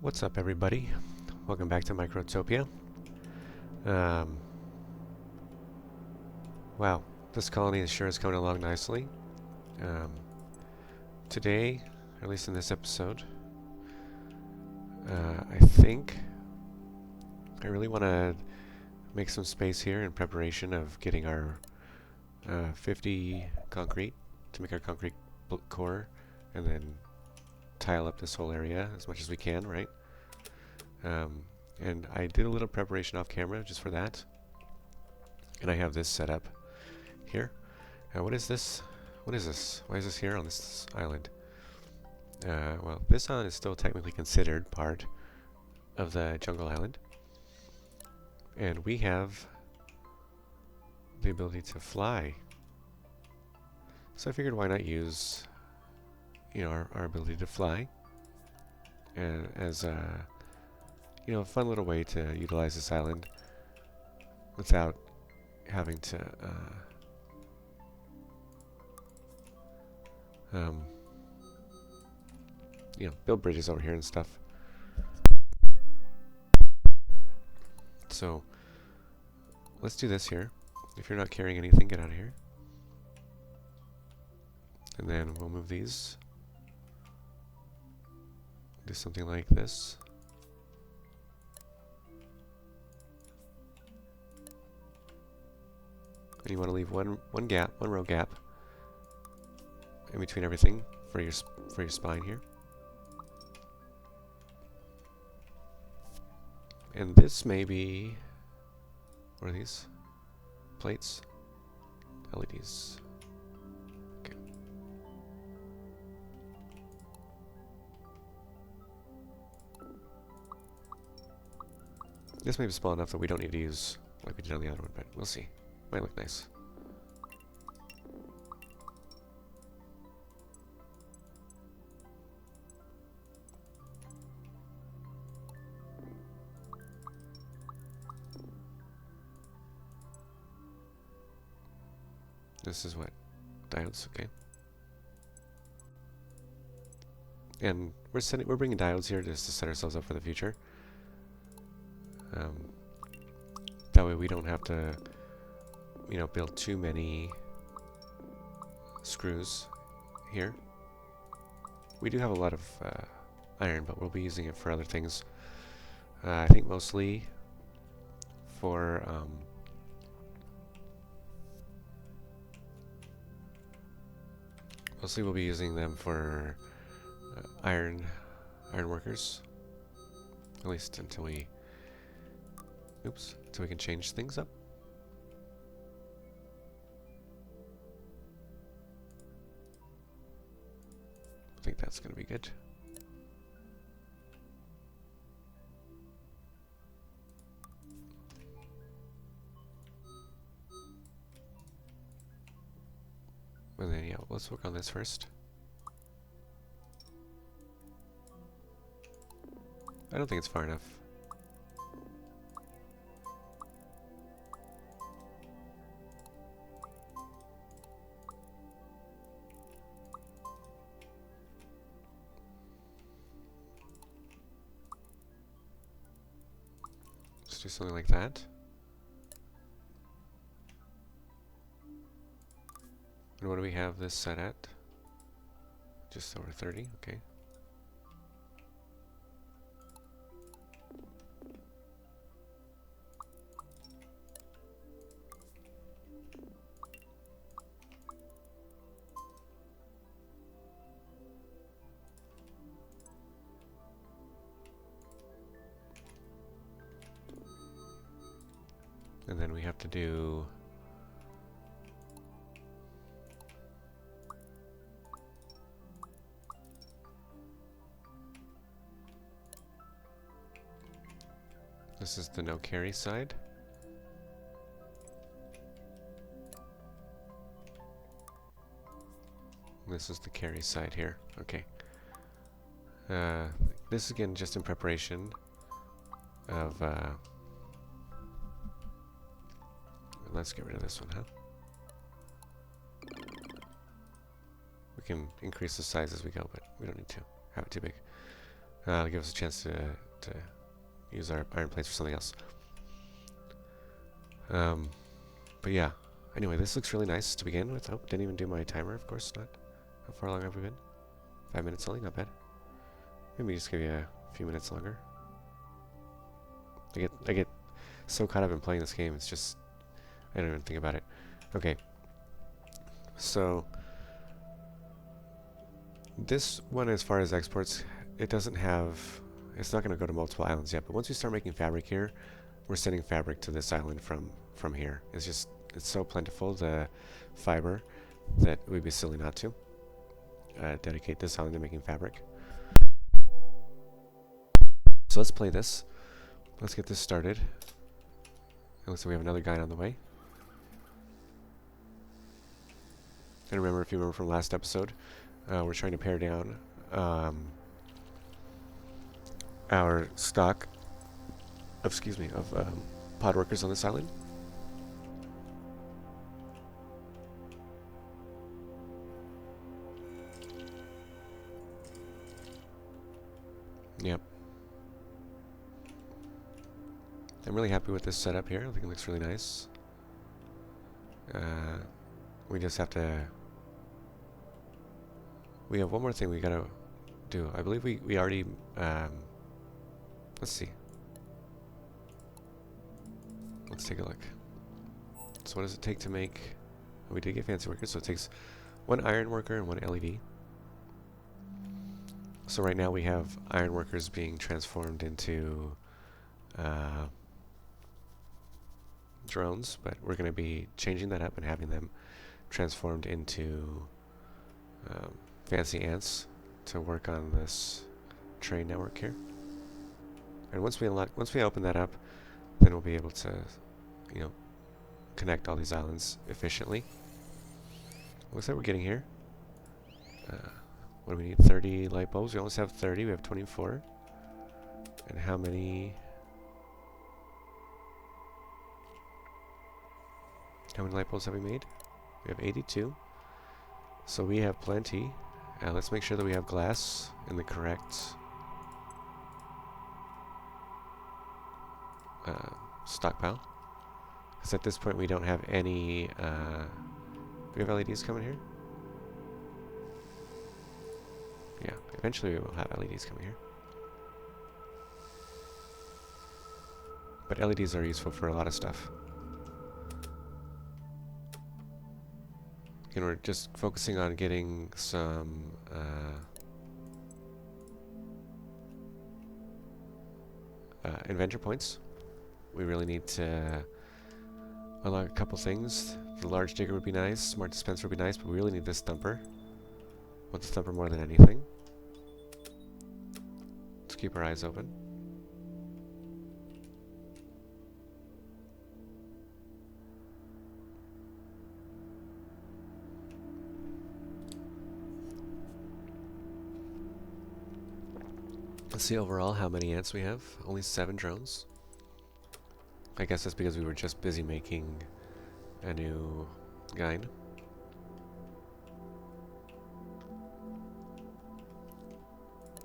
What's up, everybody? Welcome back to Microtopia. Um, wow, this colony sure is coming along nicely. Um, Today, or at least in this episode, I think I really want to make some space here in preparation of getting our 50 concrete to make our concrete core, and then tile up this whole area as much as we can, right? And I did a little preparation off camera just for that. And I have this set up here. What is this? What is this? Why is this here on this island? Well, this island is still technically considered part of the jungle island. And we have the ability to fly. So I figured why not use, our ability to fly as a fun little way to utilize this island without having to build bridges over here and stuff. So let's do this here. If you're not carrying anything, get out of here. And then we'll move these. Do something like this. And you want to leave one row gap in between everything for your spine here. And this may be, what are these? Plates? LEDs. Okay. This may be small enough that we don't need to use like we did on the other one, but we'll see. Might look nice. This is what? Diodes, okay. And we're bringing diodes here just to set ourselves up for the future. That way we don't have to, build too many screws here. We do have a lot of iron, but we'll be using it for other things. I think mostly for mostly we'll be using them for iron workers, at least until we can change things up. I think that's going to be good. And then, yeah, let's work on this first. I don't think it's far enough. Let's do something like that. And what do we have this set at? Just over 30, okay. And then we have to do this is the no carry side. This is the carry side here. Okay. This is again just in preparation of let's get rid of this one, huh? We can increase the size as we go, but we don't need to have it too big. To give us a chance to use our iron plates for something else. But yeah. Anyway, this looks really nice to begin with. Oh, didn't even do my timer, of course not. How far along have we been? 5 minutes only, not bad. Maybe just give you a few minutes longer. I get so caught up in playing this game, it's just I don't even think about it. Okay. So this one, as far as exports, it doesn't have, it's not going to go to multiple islands yet, but once we start making fabric here, we're sending fabric to this island from here. It's so plentiful, the fiber, that we'd be silly not to dedicate this island to making fabric. So let's play this. Let's get this started. It looks like we have another guide on the way. And remember, if you remember from last episode, we're trying to pare down our stock of, pod workers on this island. Yep. I'm really happy with this setup here. I think it looks really nice. We just have to... We have one more thing we gotta do. I believe we already... let's see. Let's take a look. So what does it take to make... We did get fancy workers, so it takes one iron worker and one LED. So right now we have iron workers being transformed into drones, but we're going to be changing that up and having them transformed into fancy ants to work on this train network here. And once we open that up, then we'll be able to, connect all these islands efficiently. Looks like we're getting here. What do we need? 30 light bulbs. We almost have 30. We have 24. And how many light bulbs have we made? We have 82. So we have plenty. Let's make sure that we have glass in the correct stockpile. Because at this point we don't have any... do we have LEDs coming here? Yeah, eventually we will have LEDs coming here. But LEDs are useful for a lot of stuff. And we're just focusing on getting some inventor points. We really need to unlock a couple things. The large digger would be nice, smart dispenser would be nice, but we really need this thumper. Want the thumper more than anything. Let's keep our eyes open. Let's see overall how many ants we have. Only 7 drones. I guess that's because we were just busy making a new guide.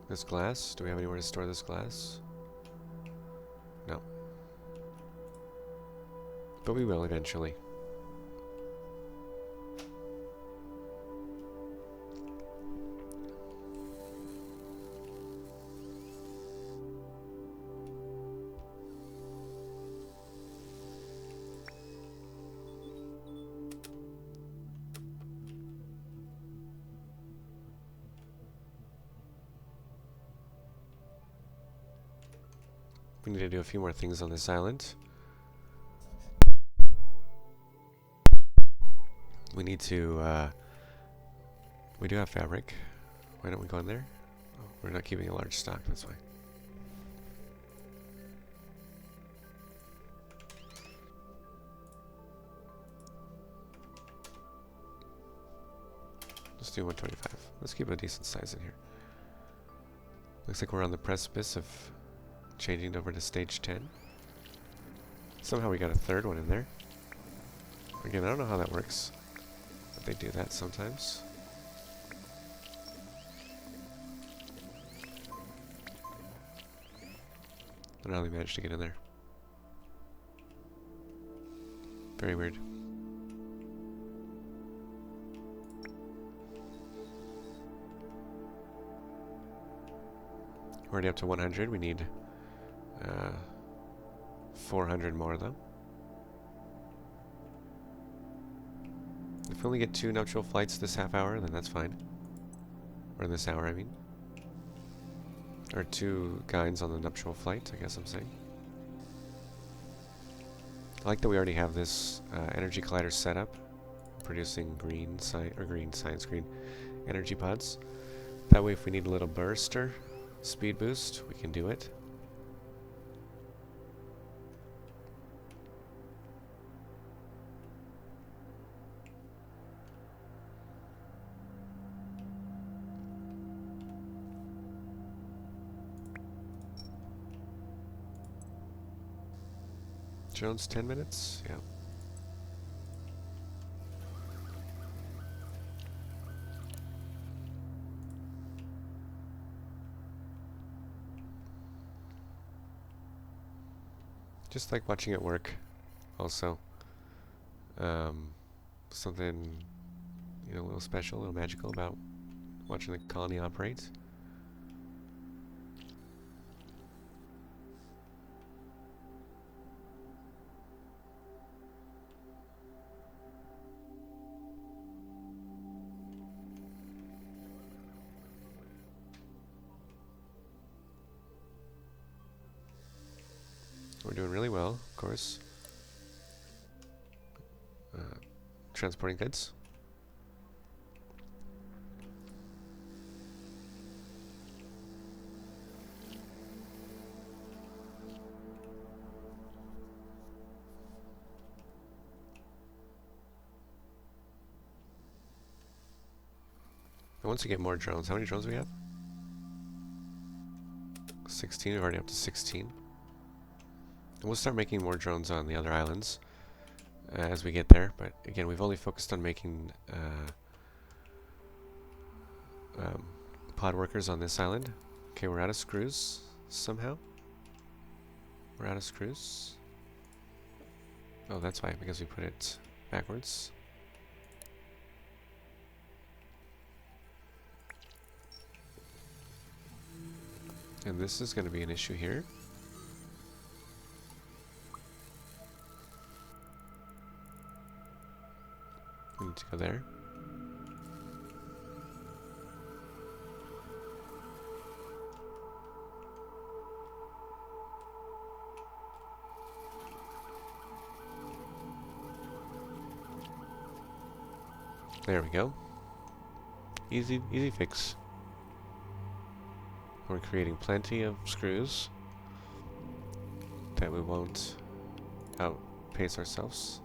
This glass, do we have anywhere to store this glass? No. But we will eventually. We need to do a few more things on this island. We need to, we do have fabric. Why don't we go in there? Oh, we're not keeping a large stock, that's why. Let's do 125. Let's keep a decent size in here. Looks like we're on the precipice of changing over to stage 10. Somehow we got a third one in there. Again, I don't know how that works, but they do that sometimes. don't know how they managed to get in there. Very weird. We're already up to 100. We need 400 more though. If we only get 2 nuptial flights this half hour, then that's fine. Or this hour, I mean. Or 2 guides on the nuptial flight, I guess I'm saying. I like that we already have this energy collider set up, producing green science green energy pods. That way, if we need a little burst or speed boost, we can do it. Jones, 10 minutes? Yeah. Just like watching it work, also. Something, you know, a little special, a little magical about watching the colony operate. We're doing really well, of course. Transporting goods. I want to get more drones. How many drones do we have? 16. We're already up to 16. And we'll start making more drones on the other islands as we get there. But again, we've only focused on making pod workers on this island. Okay, we're out of screws somehow. We're out of screws. Oh, that's why, because we put it backwards. And this is going to be an issue here. We need to go there. There we go. Easy fix. We're creating plenty of screws that we won't outpace ourselves.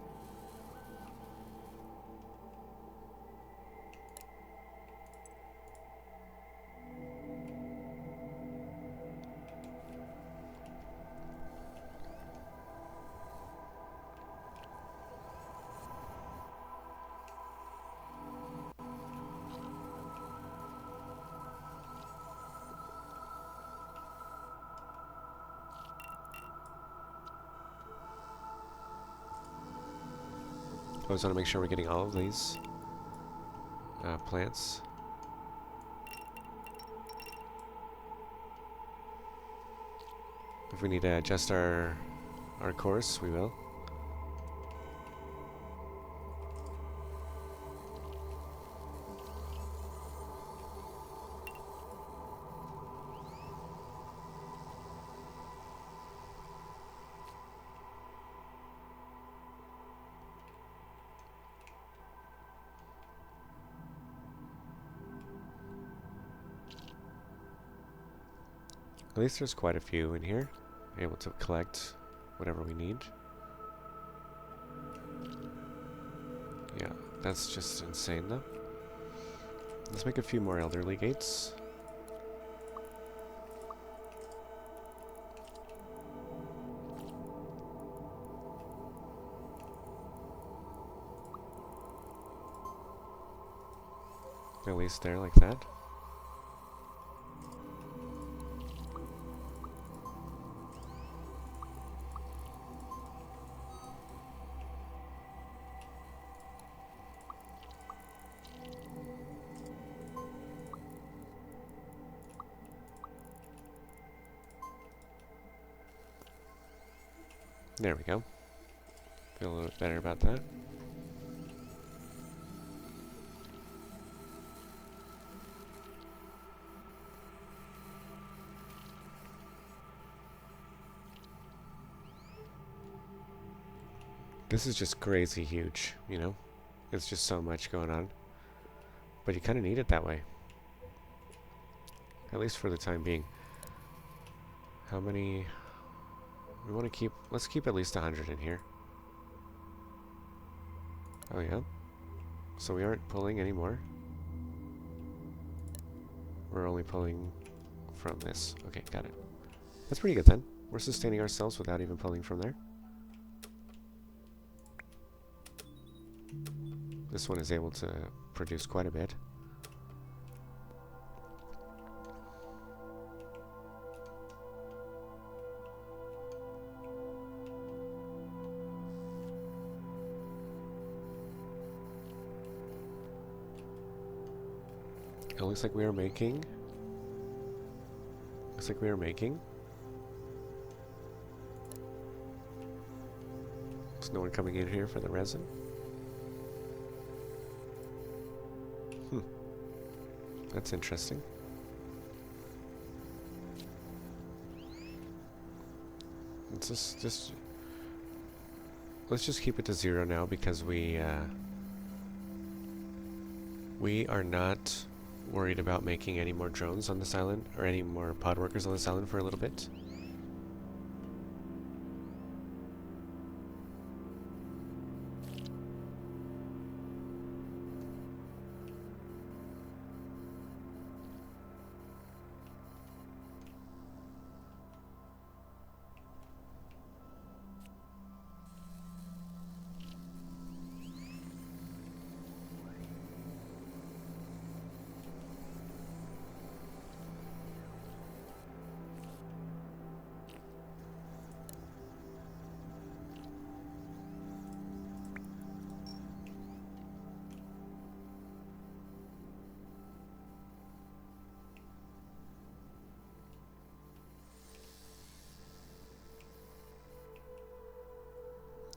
I always want to make sure we're getting all of these plants. If we need to adjust our course, we will. At least there's quite a few in here. Able to collect whatever we need. Yeah, that's just insane though. Let's make a few more elderly gates. At least there, like that. There we go. Feel a little bit better about that. This is just crazy huge, you know? It's just so much going on. But you kind of need it that way. At least for the time being. How many... We want to keep... Let's keep at least 100 in here. Oh yeah? So we aren't pulling anymore. We're only pulling from this. Okay, got it. That's pretty good then. We're sustaining ourselves without even pulling from there. This one is able to produce quite a bit. It looks like we are making... Looks like we are making... There's no one coming in here for the resin. That's interesting. Let's just let's just keep it to 0 now because we are not worried about making any more drones on this island or any more pod workers on this island for a little bit.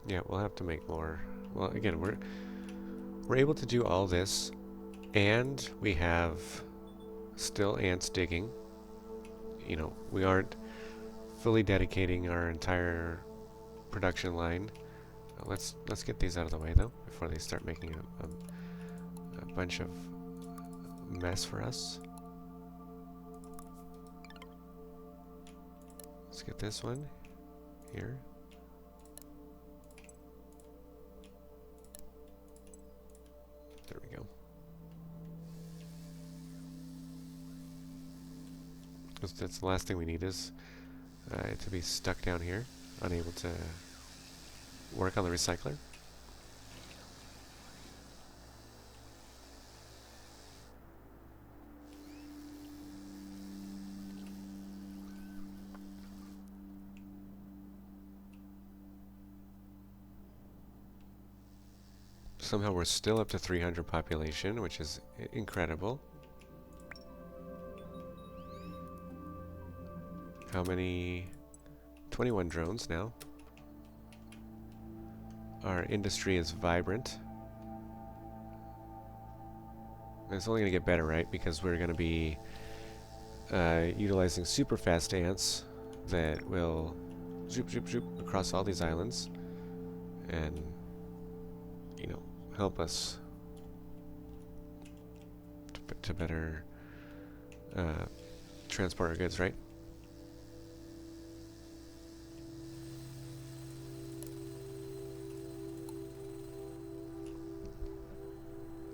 Yeah, we'll have to make more. Well, again, we're able to do all this, and we have still ants digging. You know, we aren't fully dedicating our entire production line. Let's get these out of the way though before they start making a bunch of mess for us. Let's get this one here. There we go. That's the last thing we need is to be stuck down here, unable to work on the recycler. Somehow we're still up to 300 population, which is incredible. How many? 21 drones now. Our industry is vibrant. It's only going to get better, right? Because we're going to be utilizing super fast ants that will zoop, zoop, zoop across all these islands and, you know, help us to better transport our goods, right?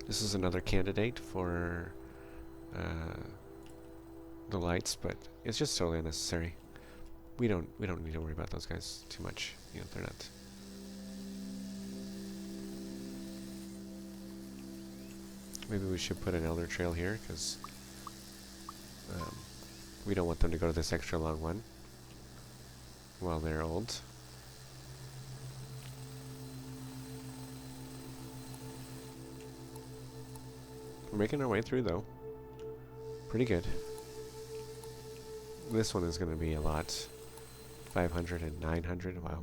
This is another candidate for the lights, but it's just totally unnecessary. We don't need to worry about those guys too much. You know, they're not. Maybe we should put an elder trail here because we don't want them to go to this extra long one while they're old. We're making our way through though. Pretty good. This one is going to be a lot. 500 and 900, wow.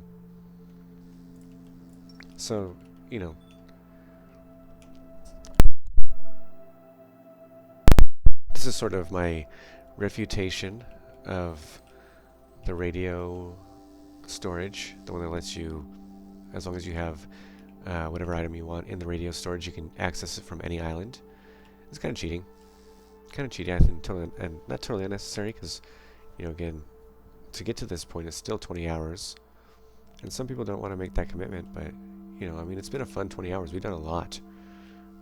So, you know, this is sort of my refutation of the radio storage, the one that lets you, as long as you have whatever item you want in the radio storage, you can access it from any island. It's kind of cheating. Kind of cheating, I think, totally, and not totally unnecessary, because, you know, again, to get to this point, it's still 20 hours. And some people don't want to make that commitment, but, you know, I mean, it's been a fun 20 hours. We've done a lot.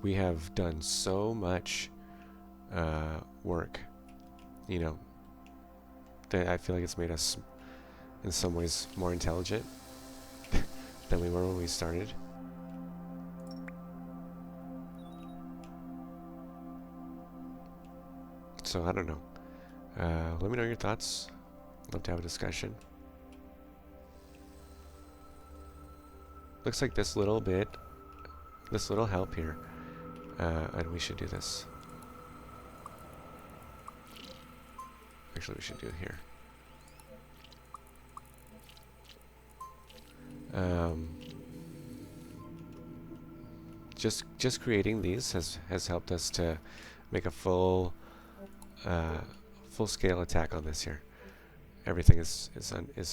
We have done so much work, you know, that I feel like it's made us, in some ways, more intelligent than we were when we started. So, I don't know. Let me know your thoughts. I'd love to have a discussion. Looks like this little help here, and we should do this. Actually, we should do it here. Just creating these has helped us to make a full scale attack on this here. Everything is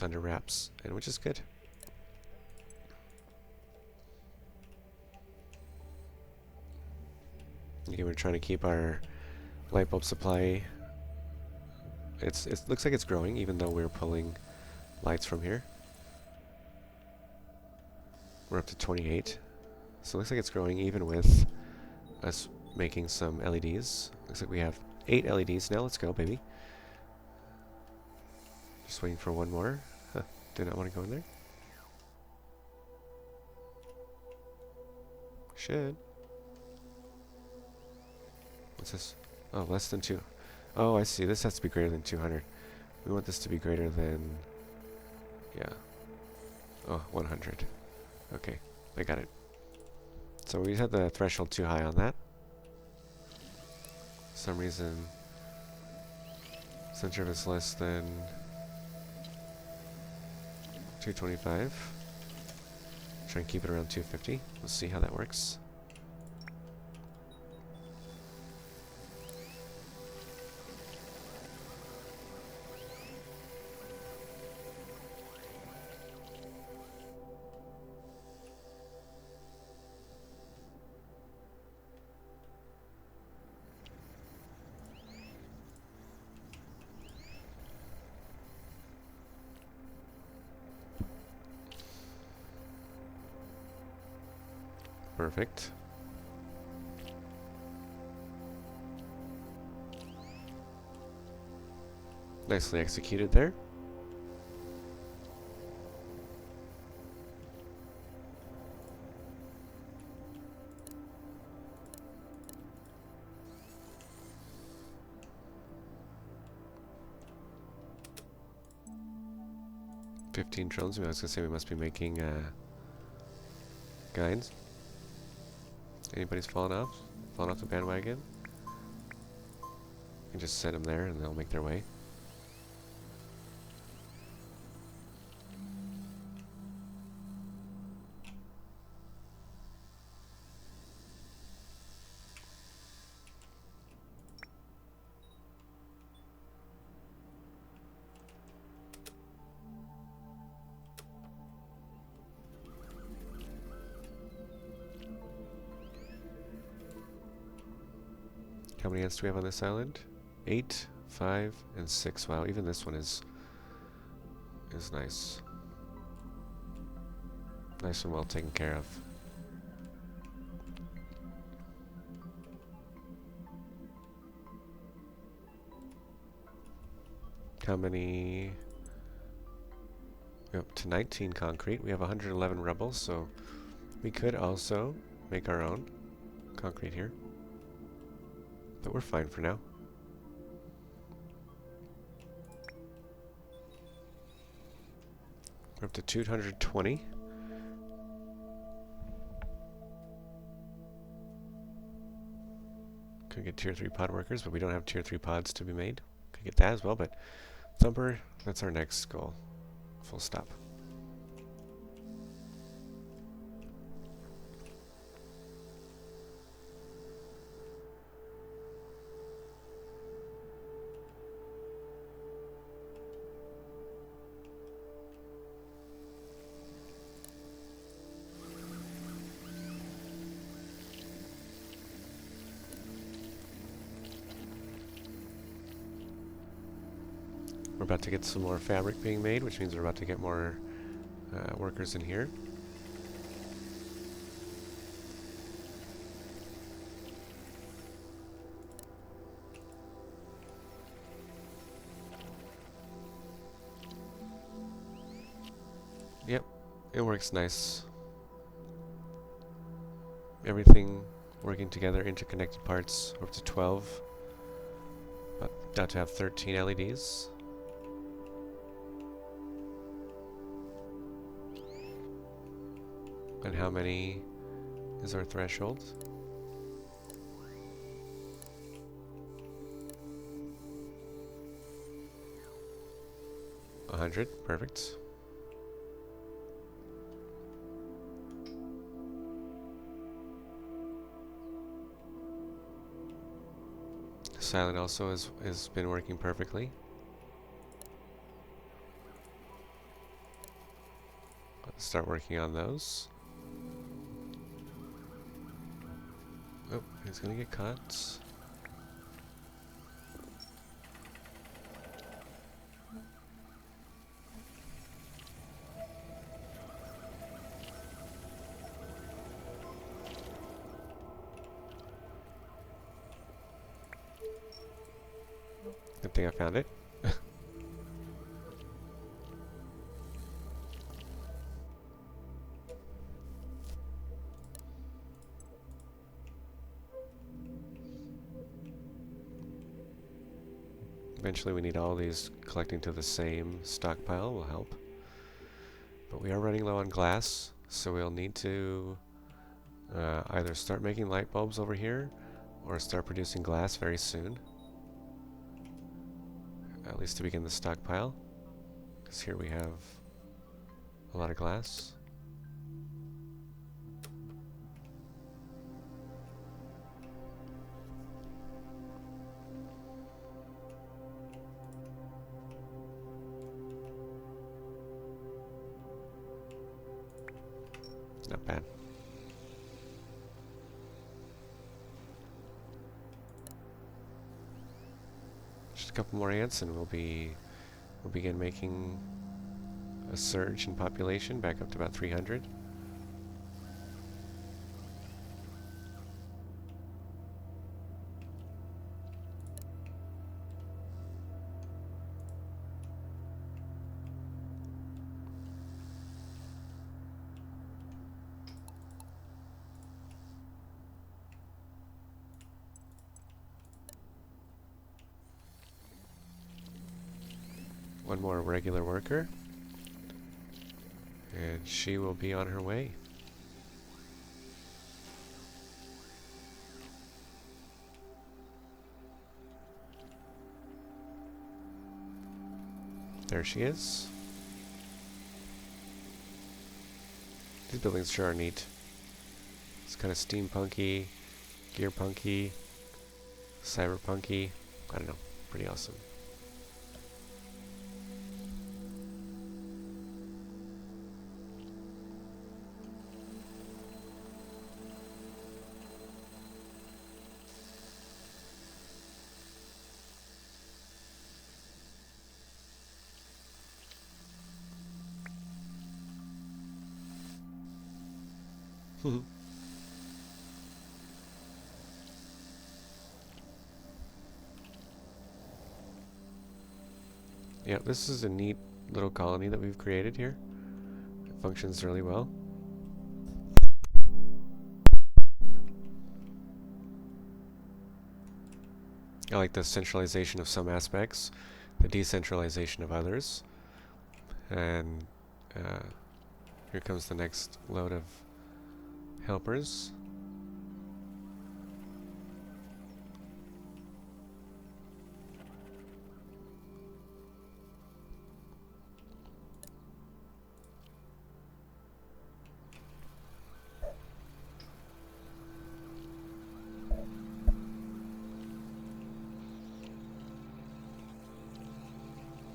under wraps, and which is good. Again, we're trying to keep our light bulb supply. It looks like it's growing, even though we're pulling lights from here. We're up to 28, so it looks like it's growing even with us making some LEDs. Looks like we have 8 LEDs now. Let's go, baby. Just waiting for one more. Huh, do not want to go in there. Should. What's this? Oh, less than 2. Oh, I see. This has to be greater than 200. We want this to be greater than... yeah. Oh, 100. Okay, I got it. So we had the threshold too high on that. For some reason, center of it's less than 225. Try and keep it around 250. We'll see how that works. Perfect. Nicely executed there. $15 drones. I was gonna say we must be making guides. Anybody's fallen off? Fallen off the bandwagon? You can just set them there and they'll make their way. How many ants do we have on this island? 8, 5, and 6. Wow, even this one is nice. Nice and well taken care of. How many? We're up to 19 concrete. We have 111 rebels, so we could also make our own concrete here. But we're fine for now. We're up to 220. Could get tier 3 pod workers, but we don't have tier 3 pods to be made. Could get that as well, but Thumper, that's our next goal. Full stop. We're about to get some more fabric being made, which means we're about to get more workers in here. Yep, it works nice. Everything working together, interconnected parts, up to 12. About to have 13 LEDs. And how many is our threshold? 100, perfect. Silent also has been working perfectly. Let's start working on those. Oh, he's gonna get caught. Good thing I found it. Eventually we need all these collecting to the same stockpile, will help. But we are running low on glass, so we'll need to either start making light bulbs over here, or start producing glass very soon. At least to begin the stockpile, because here we have a lot of glass. Not bad. Just a couple more ants and we'll begin making a surge in population back up to about 300. One more regular worker, and she will be on her way. There she is. These buildings sure are neat. It's kind of steampunky, gearpunky, cyberpunky. I don't know, pretty awesome. Yeah, this is a neat little colony that we've created here. It functions really well. I like the centralization of some aspects, the decentralization of others. And here comes the next load of helpers.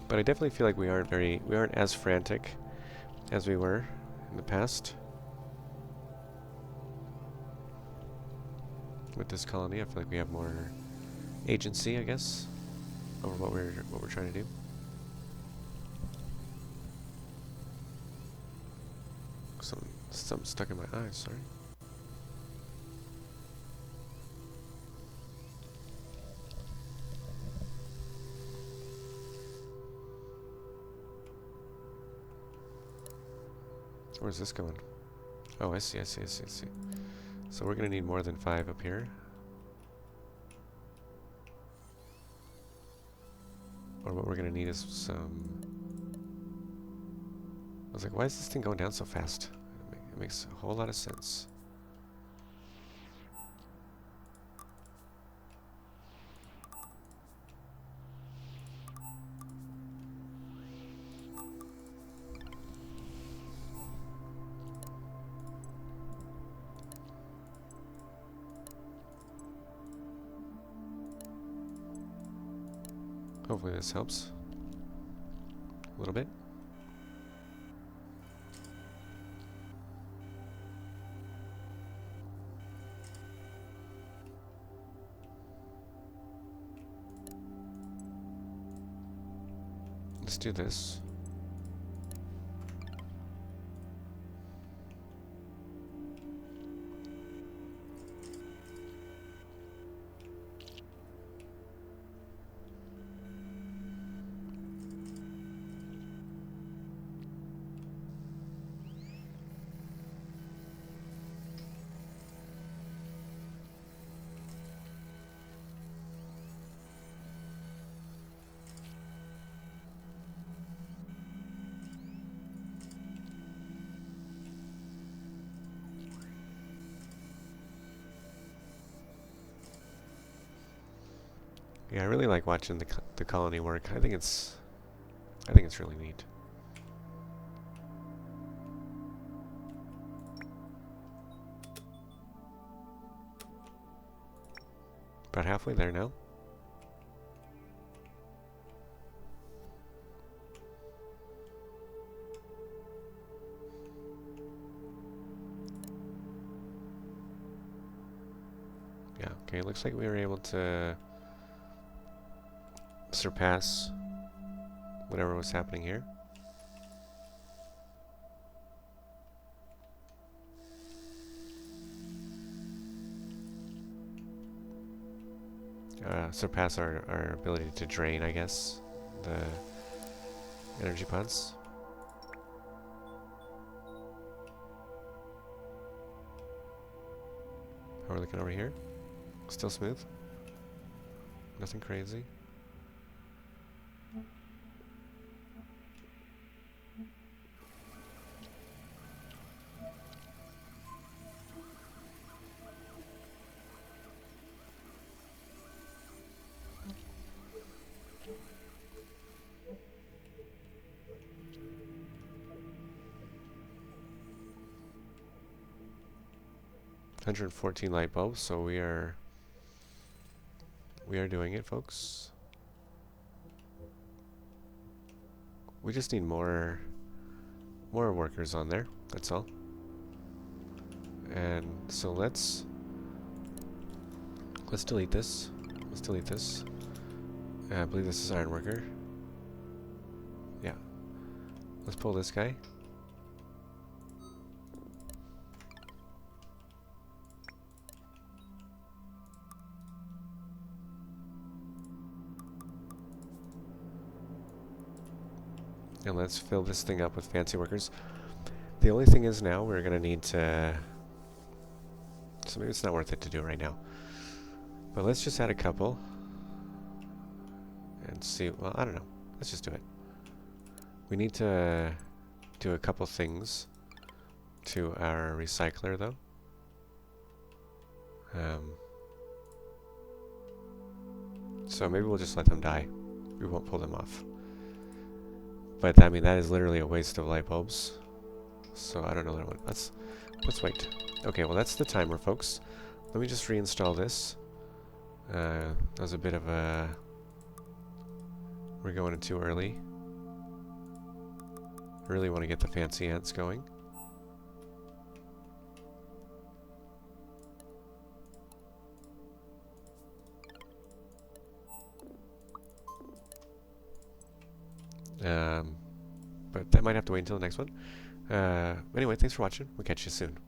But I definitely feel like we aren't as frantic as we were in the past. With this colony, I feel like we have more agency, I guess, over what we're trying to do. Something stuck in my eyes, sorry. Where's this going? Oh, I see. So we're gonna need more than 5 up here. Or what we're gonna need is some... I was like, why is this thing going down so fast? It makes a whole lot of sense. Hopefully this helps a little bit. Let's do this. Yeah, I really like watching the colony work. I think it's really neat. About halfway there now. Yeah, okay, looks like we were able to surpass whatever was happening here. Surpass our ability to drain, I guess, the energy pods. How are we looking over here? Still smooth? Nothing crazy? $114 light bulbs, so we are doing it, folks. We just need more workers on there, that's all. And so let's delete this. Let's delete this. I believe this is iron worker. Yeah. Let's pull this guy. And let's fill this thing up with fancy workers. The only thing is now we're gonna need to... So maybe it's not worth it to do it right now. But let's just add a couple. And see... Well, I don't know. Let's just do it. We need to do a couple things to our recycler, though. So maybe we'll just let them die. We won't pull them off. But I mean, that is literally a waste of light bulbs. So I don't know that one. Let's wait. Okay, well that's the timer, folks. Let me just reinstall this. That was a bit of a... We're going in too early. I really want to get the fancy ants going. But that might have to wait until the next one. Anyway, thanks for watching. We'll catch you soon.